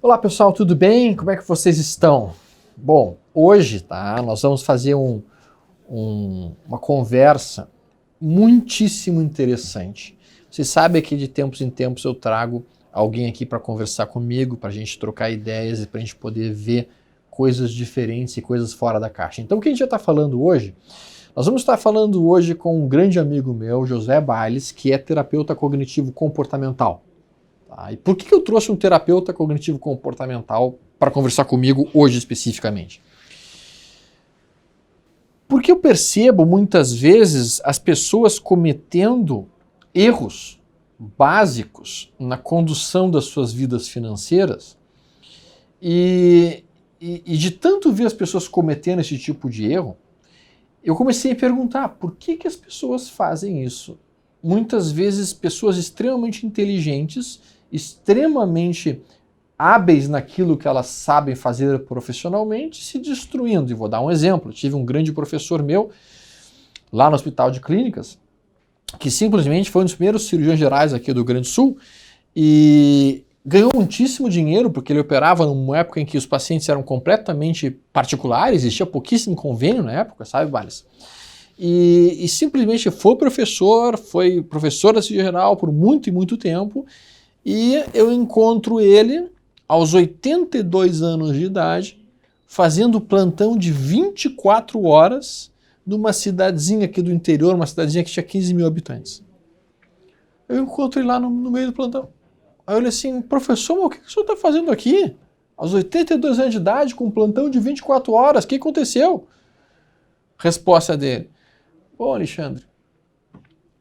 Olá pessoal, tudo bem? Como é que vocês estão? Bom, hoje nós vamos fazer uma conversa muitíssimo interessante. Vocês sabem que de tempos em tempos eu trago alguém aqui para conversar comigo, para a gente trocar ideias e para a gente poder ver coisas diferentes e coisas fora da caixa. Então o que a gente vai estar falando hoje? Nós vamos estar falando hoje com um grande amigo meu, José Bailes, que é terapeuta cognitivo comportamental. E por que eu trouxe um terapeuta cognitivo comportamental para conversar comigo hoje especificamente? Porque eu percebo muitas vezes as pessoas cometendo erros básicos na condução das suas vidas financeiras e de tanto ver as pessoas cometendo esse tipo de erro, eu comecei a perguntar por que as pessoas fazem isso. Muitas vezes pessoas extremamente inteligentes, extremamente hábeis naquilo que elas sabem fazer profissionalmente, se destruindo. E vou dar um exemplo. Eu tive um grande professor meu, lá no Hospital de Clínicas, que simplesmente foi um dos primeiros cirurgiões gerais aqui do Rio Grande do Sul e ganhou muitíssimo dinheiro, porque ele operava numa época em que os pacientes eram completamente particulares, existia pouquíssimo convênio na época, sabe, Bales? E simplesmente foi professor da cirurgia geral por muito e muito tempo. E eu encontro ele aos 82 anos de idade, fazendo plantão de 24 horas numa cidadezinha aqui do interior, uma cidadezinha que tinha 15 mil habitantes. Eu encontro ele lá no meio do plantão. Aí eu olhei assim, professor, mas o que o senhor está fazendo aqui? Aos 82 anos de idade, com um plantão de 24 horas, o que aconteceu? Resposta dele, pô, Alexandre,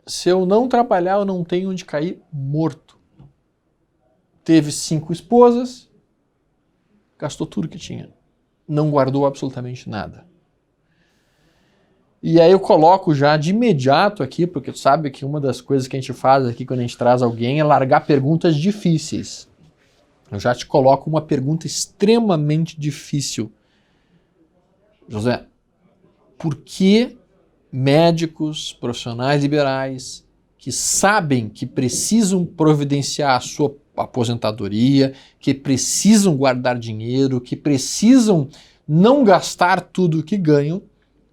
se eu não trabalhar, eu não tenho onde cair morto. Teve 5 esposas, gastou tudo que tinha. Não guardou absolutamente nada. E aí eu coloco já de imediato aqui, porque tu sabe que uma das coisas que a gente faz aqui quando a gente traz alguém é largar perguntas difíceis. Eu já te coloco uma pergunta extremamente difícil. José, por que médicos, profissionais liberais que sabem que precisam providenciar a sua aposentadoria, que precisam guardar dinheiro, que precisam não gastar tudo o que ganham,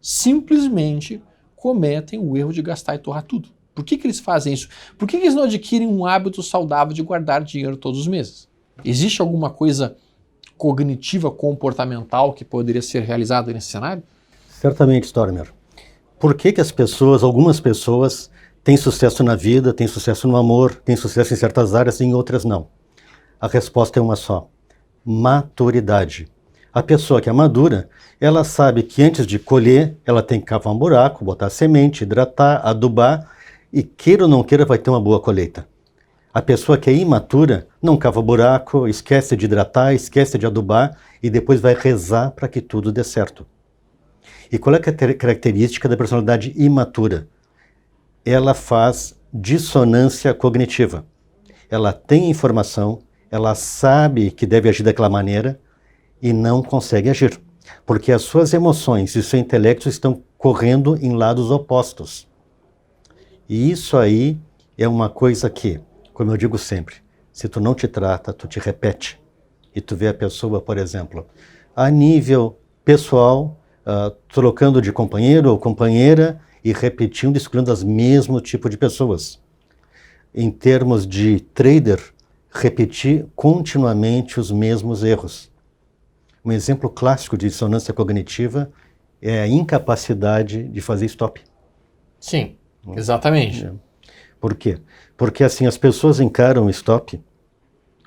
simplesmente cometem o erro de gastar e torrar tudo? Por que eles fazem isso? Por que eles não adquirem um hábito saudável de guardar dinheiro todos os meses? Existe alguma coisa cognitiva, comportamental que poderia ser realizada nesse cenário? Certamente, Stormer. Por que algumas pessoas têm sucesso na vida, têm sucesso no amor, têm sucesso em certas áreas e em outras não? A resposta é uma só: maturidade. A pessoa que é madura, ela sabe que antes de colher, ela tem que cavar um buraco, botar semente, hidratar, adubar e, queira ou não queira, vai ter uma boa colheita. A pessoa que é imatura não cava buraco, esquece de hidratar, esquece de adubar e depois vai rezar para que tudo dê certo. E qual é a característica da personalidade imatura? Ela faz dissonância cognitiva. Ela tem informação, ela sabe que deve agir daquela maneira e não consegue agir, porque as suas emoções e o seu intelecto estão correndo em lados opostos. E isso aí é uma coisa que, como eu digo sempre, se tu não te trata, tu te repete. E tu vê a pessoa, por exemplo, a nível pessoal, trocando de companheiro ou companheira e repetindo, excluindo os mesmos tipos de pessoas. Em termos de trader, repetir continuamente os mesmos erros. Um exemplo clássico de dissonância cognitiva é a incapacidade de fazer stop. Sim, exatamente. Por quê? Porque assim as pessoas encaram o stop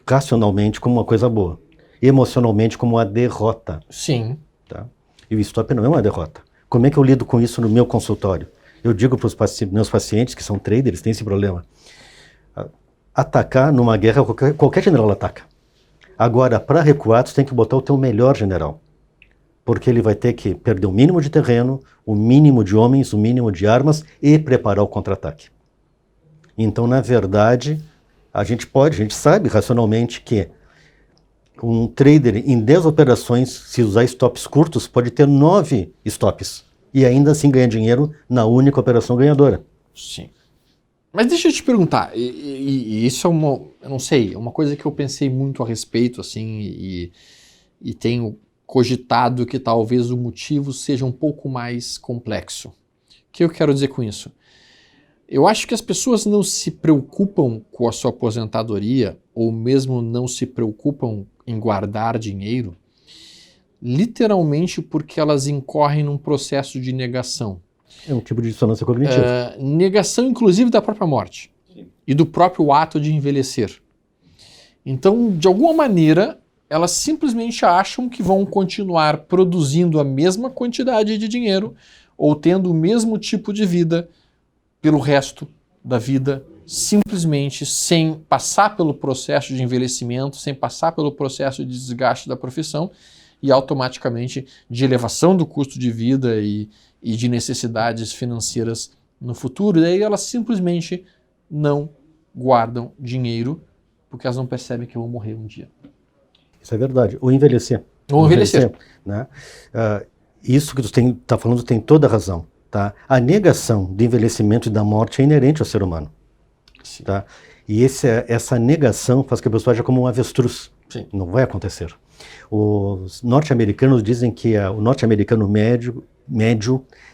racionalmente como uma coisa boa, emocionalmente como uma derrota. Sim. Tá? E o stop não é uma derrota. Como é que eu lido com isso no meu consultório? Eu digo para os meus pacientes que são traders, têm esse problema. Atacar numa guerra, qualquer general ataca. Agora, para recuar, tu tem que botar o teu melhor general. Porque ele vai ter que perder o mínimo de terreno, o mínimo de homens, o mínimo de armas e preparar o contra-ataque. Então, na verdade, a gente sabe racionalmente que um trader em 10 operações, se usar stops curtos, pode ter 9 stops. E ainda assim ganha dinheiro na única operação ganhadora. Sim. Mas deixa eu te perguntar, e isso é eu não sei, é uma coisa que eu pensei muito a respeito, assim, e tenho cogitado que talvez o motivo seja um pouco mais complexo. O que eu quero dizer com isso? Eu acho que as pessoas não se preocupam com a sua aposentadoria, ou mesmo não se preocupam em guardar dinheiro, literalmente porque elas incorrem num processo de negação. É um tipo de dissonância cognitiva. Negação, inclusive, da própria morte. Sim. E do próprio ato de envelhecer. Então, de alguma maneira, elas simplesmente acham que vão continuar produzindo a mesma quantidade de dinheiro ou tendo o mesmo tipo de vida pelo resto da vida, simplesmente sem passar pelo processo de envelhecimento, sem passar pelo processo de desgaste da profissão e automaticamente de elevação do custo de vida e de necessidades financeiras no futuro. E aí elas simplesmente não guardam dinheiro porque elas não percebem que vão morrer um dia. Isso é verdade. Ou envelhecer. Ou envelhecer. Né? Isso que tu está falando tem toda a razão. Tá? A negação do envelhecimento e da morte é inerente ao ser humano. Tá? E essa negação faz que a pessoa aja como um avestruz. Sim. Não vai acontecer. Os norte-americanos dizem que o norte-americano médio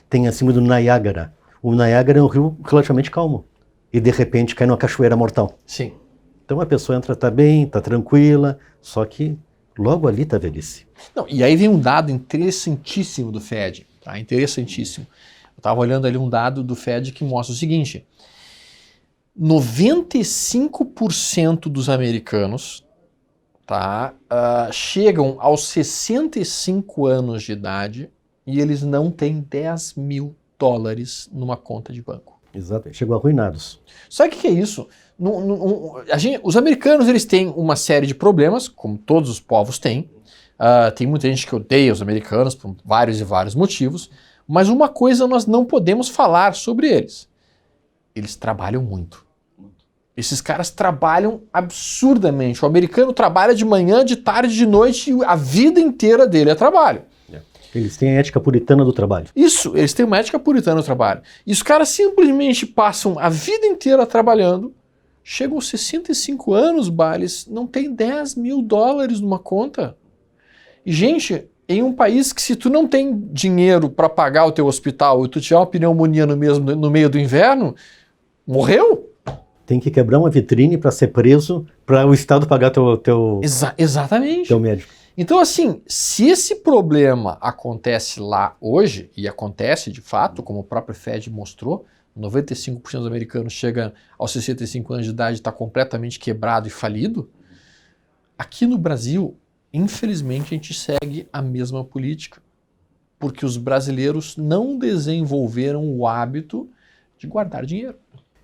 tem acima do Niágara. O Niágara é um rio relativamente calmo. E de repente cai numa cachoeira mortal. Sim. Então a pessoa entra, está bem, está tranquila, só que logo ali está a velhice. Não, e aí vem um dado interessantíssimo do Fed. Tá? Interessantíssimo. Eu estava olhando ali um dado do Fed que mostra o seguinte: 95% dos americanos, tá, chegam aos 65 anos de idade e eles não têm $10 mil numa conta de banco. Exato, chegam arruinados. Sabe o que é isso? Os americanos eles têm uma série de problemas, como todos os povos têm. Tem muita gente que odeia os americanos por vários e vários motivos. Mas uma coisa nós não podemos falar sobre eles. Eles trabalham muito. Esses caras trabalham absurdamente. O americano trabalha de manhã, de tarde, de noite e a vida inteira dele é trabalho. Eles têm a ética puritana do trabalho. Isso, eles têm uma ética puritana do trabalho. E os caras simplesmente passam a vida inteira trabalhando, chegam aos 65 anos, Bales, não tem $10 mil numa conta. E, gente, em um país que se tu não tem dinheiro para pagar o teu hospital e tu tiver uma pneumonia no meio do inverno, morreu. Tem que quebrar uma vitrine para ser preso, para o Estado pagar teu Exatamente. Teu médico. Então, assim, se esse problema acontece lá hoje, e acontece de fato, como o próprio Fed mostrou, 95% dos americanos chega aos 65 anos de idade e está completamente quebrado e falido, aqui no Brasil, infelizmente, a gente segue a mesma política, porque os brasileiros não desenvolveram o hábito de guardar dinheiro.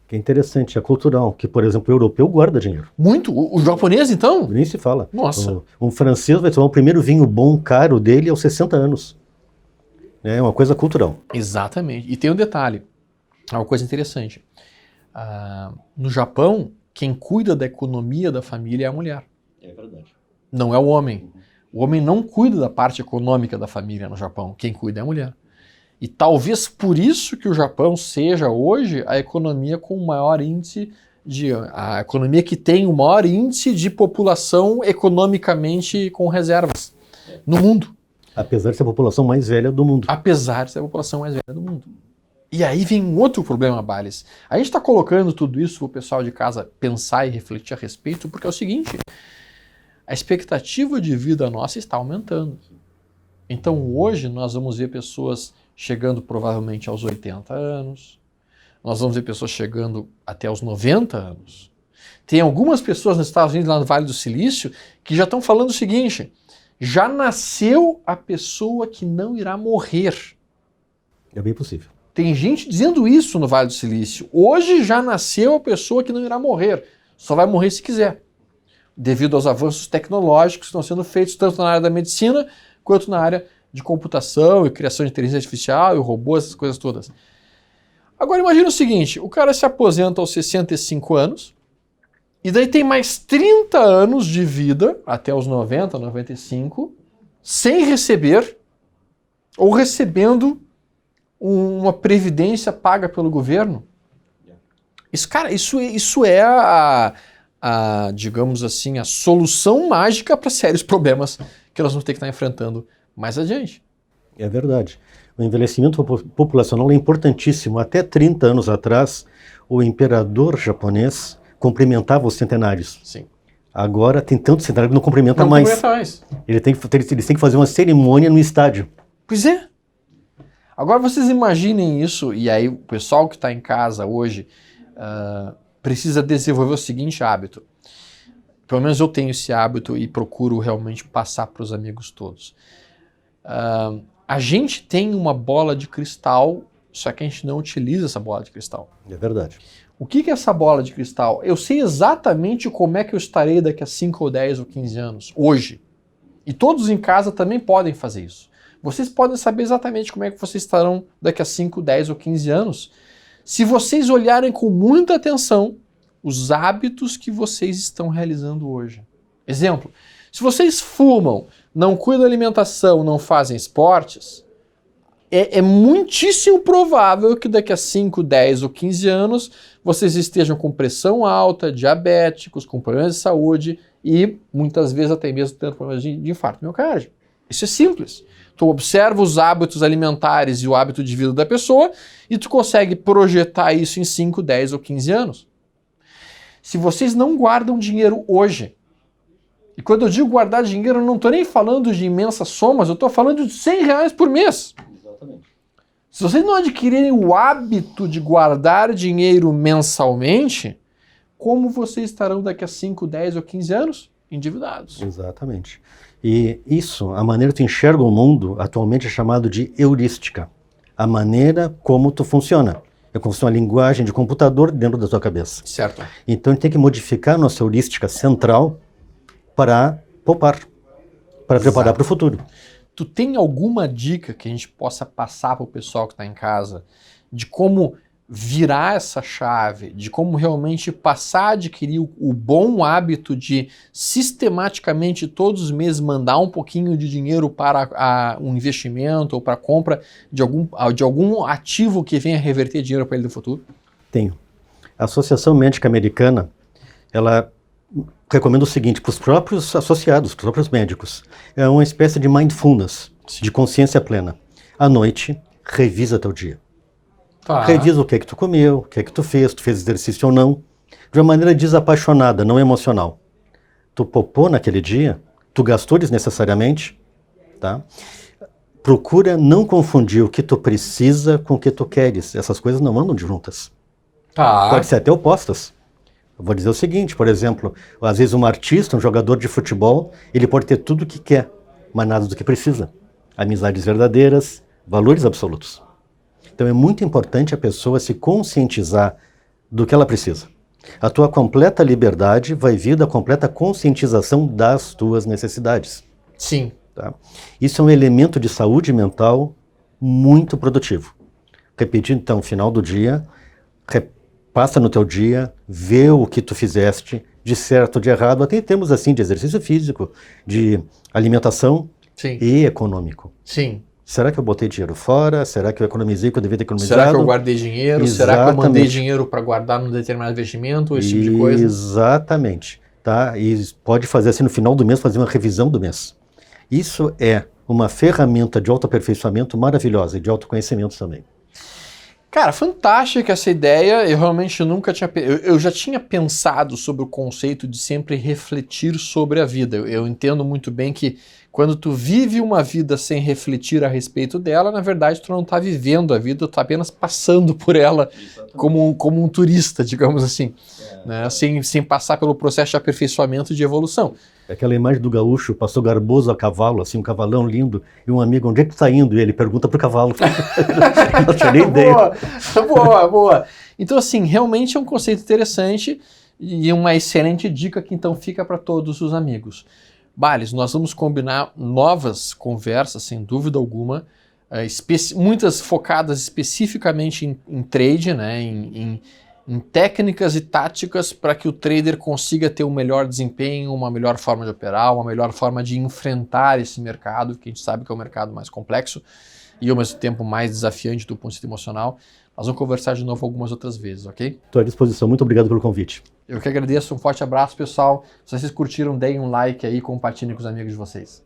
Que é interessante, é cultural, que, por exemplo, o europeu guarda dinheiro. Muito. O japonês, então? Nem se fala. Nossa. Um francês vai tomar o primeiro vinho bom, caro dele aos 60 anos. É uma coisa cultural. Exatamente. E tem um detalhe, é uma coisa interessante. No Japão, quem cuida da economia da família é a mulher. É verdade. Não é o homem. O homem não cuida da parte econômica da família no Japão. Quem cuida é a mulher. E talvez por isso que o Japão seja hoje a economia com o maior índice a economia que tem o maior índice de população economicamente com reservas no mundo. Apesar de ser a população mais velha do mundo. Apesar de ser a população mais velha do mundo. E aí vem um outro problema, Bales. A gente está colocando tudo isso para o pessoal de casa pensar e refletir a respeito, porque é o seguinte: a expectativa de vida nossa está aumentando. Então hoje nós vamos ver pessoas chegando provavelmente aos 80 anos, nós vamos ver pessoas chegando até aos 90 anos. Tem algumas pessoas nos Estados Unidos, lá no Vale do Silício, que já estão falando o seguinte: já nasceu a pessoa que não irá morrer. É bem possível. Tem gente dizendo isso no Vale do Silício. Hoje já nasceu a pessoa que não irá morrer. Só vai morrer se quiser. Devido aos avanços tecnológicos que estão sendo feitos tanto na área da medicina quanto na área de computação e criação de inteligência artificial e robôs, essas coisas todas. Agora imagina o seguinte: o cara se aposenta aos 65 anos e daí tem mais 30 anos de vida, até os 90, 95, sem receber ou recebendo uma previdência paga pelo governo. Isso é digamos assim, a solução mágica para sérios problemas que nós vamos ter que estar enfrentando mais adiante. É verdade. O envelhecimento populacional é importantíssimo. Até 30 anos atrás, o imperador japonês cumprimentava os centenários. Sim. Agora tem tanto centenário que não cumprimenta mais. Não cumprimenta mais. Eles têm que fazer uma cerimônia no estádio. Pois é. Agora vocês imaginem isso, e aí o pessoal que está em casa hoje precisa desenvolver o seguinte hábito. Pelo menos eu tenho esse hábito e procuro realmente passar para os amigos todos. A gente tem uma bola de cristal, só que a gente não utiliza essa bola de cristal. É verdade. O que é essa bola de cristal? Eu sei exatamente como é que eu estarei daqui a 5 ou 10 ou 15 anos, hoje. E todos em casa também podem fazer isso. Vocês podem saber exatamente como é que vocês estarão daqui a 5, 10 ou 15 anos, se vocês olharem com muita atenção os hábitos que vocês estão realizando hoje. Exemplo, se vocês fumam, não cuidam da alimentação, não fazem esportes, é muitíssimo provável que daqui a 5, 10 ou 15 anos vocês estejam com pressão alta, diabéticos, com problemas de saúde e muitas vezes até mesmo tendo problemas de infarto miocárdio. Isso é simples. Tu observa os hábitos alimentares e o hábito de vida da pessoa e tu consegue projetar isso em 5, 10 ou 15 anos. Se vocês não guardam dinheiro hoje, e quando eu digo guardar dinheiro, eu não estou nem falando de imensas somas, eu estou falando de R$100 por mês. Exatamente. Se vocês não adquirirem o hábito de guardar dinheiro mensalmente, como vocês estarão daqui a 5, 10 ou 15 anos? Endividados. Exatamente. E isso, a maneira que tu enxerga o mundo, atualmente é chamado de heurística. A maneira como tu funciona. É como se fosse uma linguagem de computador dentro da tua cabeça. Certo. Então, a gente tem que modificar a nossa heurística central para poupar, para preparar para o futuro. Tu tem alguma dica que a gente possa passar para o pessoal que está em casa de como virar essa chave, de como realmente passar a adquirir o bom hábito de sistematicamente todos os meses mandar um pouquinho de dinheiro para um investimento ou para a compra de algum ativo que venha reverter dinheiro para ele no futuro? Tenho. A Associação Médica Americana, ela recomenda o seguinte para os próprios associados, para os próprios médicos. É uma espécie de mindfulness, de consciência plena. À noite, revisa teu dia. Tá. Revisa o que é que tu comeu, o que é que tu fez exercício ou não, de uma maneira desapaixonada, não emocional. Tu poupou naquele dia, tu gastou desnecessariamente, tá? Procura não confundir o que tu precisa com o que tu queres. Essas coisas não andam juntas. Tá. Pode ser até opostas. Eu vou dizer o seguinte, por exemplo, às vezes um artista, um jogador de futebol, ele pode ter tudo o que quer, mas nada do que precisa. Amizades verdadeiras, valores absolutos. Então é muito importante a pessoa se conscientizar do que ela precisa. A tua completa liberdade vai vir da completa conscientização das tuas necessidades. Sim. Tá? Isso é um elemento de saúde mental muito produtivo. Repetindo, então, final do dia, passa no teu dia, vê o que tu fizeste, de certo ou de errado, até em termos assim de exercício físico, de alimentação. Sim. E econômico. Sim. Será que eu botei dinheiro fora? Será que eu economizei quando eu devia ter economizado? Será que eu guardei dinheiro? Exatamente. Será que eu mandei dinheiro para guardar num determinado investimento? Esse tipo de coisa? Exatamente. Tá? E pode fazer assim no final do mês, fazer uma revisão do mês. Isso é uma ferramenta de autoaperfeiçoamento maravilhosa e de autoconhecimento também. Cara, fantástica essa ideia. Eu realmente nunca tinha... Eu já tinha pensado sobre o conceito de sempre refletir sobre a vida. Eu entendo muito bem que quando tu vive uma vida sem refletir a respeito dela, na verdade tu não está vivendo a vida, tu está apenas passando por ela como um turista, digamos assim, né? Sem passar pelo processo de aperfeiçoamento e de evolução. Aquela imagem do gaúcho, o pastor Garboso a cavalo, assim, um cavalão lindo, e um amigo, onde é que tu tá indo? E ele pergunta pro cavalo. Não tinha nem ideia. Boa. Então, assim, realmente é um conceito interessante e uma excelente dica que então fica para todos os amigos. Bales, nós vamos combinar novas conversas, sem dúvida alguma, muitas focadas especificamente em trade, né, em técnicas e táticas para que o trader consiga ter um melhor desempenho, uma melhor forma de operar, uma melhor forma de enfrentar esse mercado, que a gente sabe que é um mercado mais complexo. e ao mesmo tempo mais desafiante do ponto de vista emocional. Nós vamos conversar de novo algumas outras vezes, ok? Estou à disposição. Muito obrigado pelo convite. Eu que agradeço. Um forte abraço, pessoal. Se vocês curtiram, deem um like aí e compartilhem com os amigos de vocês.